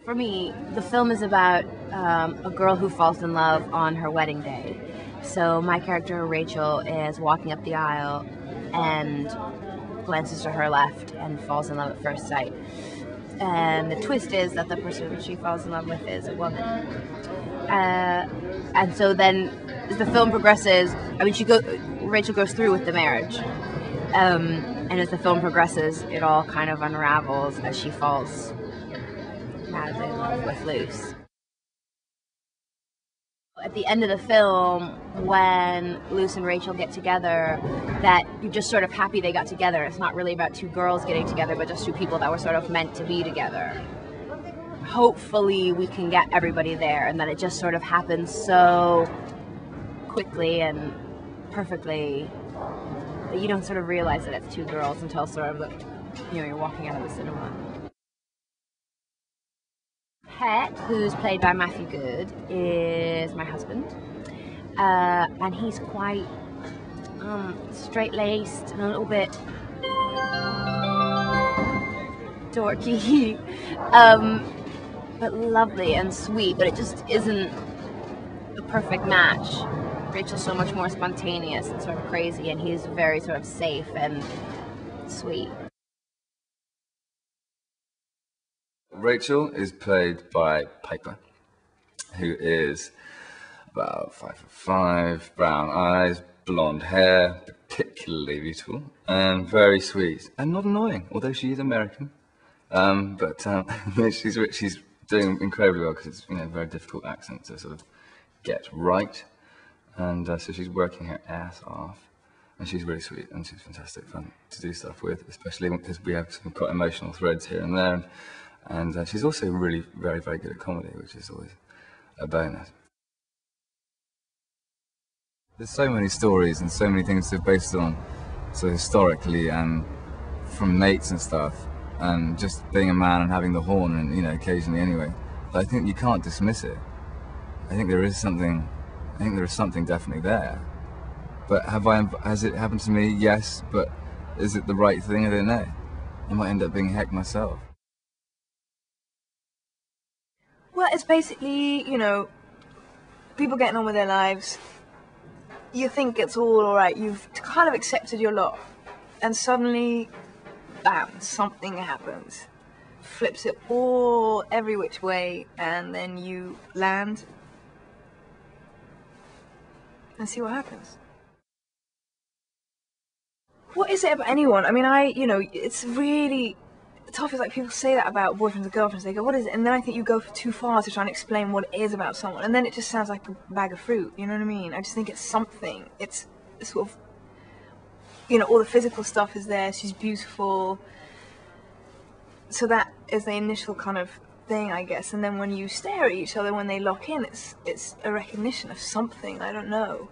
For me, the film is about a girl who falls in love on her wedding day. So my character, Rachel, is walking up the aisle and glances to her left and falls in love at first sight. And the twist is that the person she falls in love with is a woman. And so then, as the film progresses, Rachel goes through with the marriage. And as the film progresses, it all kind of unravels as she falls madly in love with Luce. At the end of the film, when Luce and Rachel get together, that you're just sort of happy they got together. It's not really about two girls getting together, but just two people that were sort of meant to be together. Hopefully we can get everybody there, and that it just sort of happens so quickly and perfectly that you don't sort of realize that it's two girls until sort of you're walking out of the cinema. Pet, who's played by Matthew Goode, is my husband, and he's quite straight-laced and a little bit dorky, but lovely and sweet, but it just isn't a perfect match. Rachel's so much more spontaneous and sort of crazy, and he's very sort of safe and sweet. Rachel is played by Piper, who is about 5'5", brown eyes, blonde hair, particularly beautiful, and very sweet, and not annoying, although she is American. She's doing incredibly well because it's a very difficult accent to sort of get right, and so she's working her ass off, and she's really sweet, and she's fantastic fun to do stuff with, especially because we have some quite emotional threads here and there. And she's also really very, very good at comedy, which is always a bonus. There's so many stories and so many things to based on, so historically and from mates and stuff, and just being a man and having the horn, and occasionally anyway. But I think you can't dismiss it. I think there is something definitely there. But has it happened to me? Yes, but is it the right thing? I don't know. I might end up being heck myself. Well, it's basically, people getting on with their lives. You think it's all alright, you've kind of accepted your lot, and suddenly, bam, something happens. Flips it all every which way, and then you land and see what happens. What is it about anyone? I mean, it's really tough. It's like people say that about boyfriends and girlfriends. They go, what is it? And then I think you go too far to try and explain what it is about someone, and then it just sounds like a bag of fruit. You know what I mean? I just think it's something. It's sort of, all the physical stuff is there. She's beautiful. So that is the initial kind of thing, I guess. And then when you stare at each other, when they lock in, it's a recognition of something. I don't know.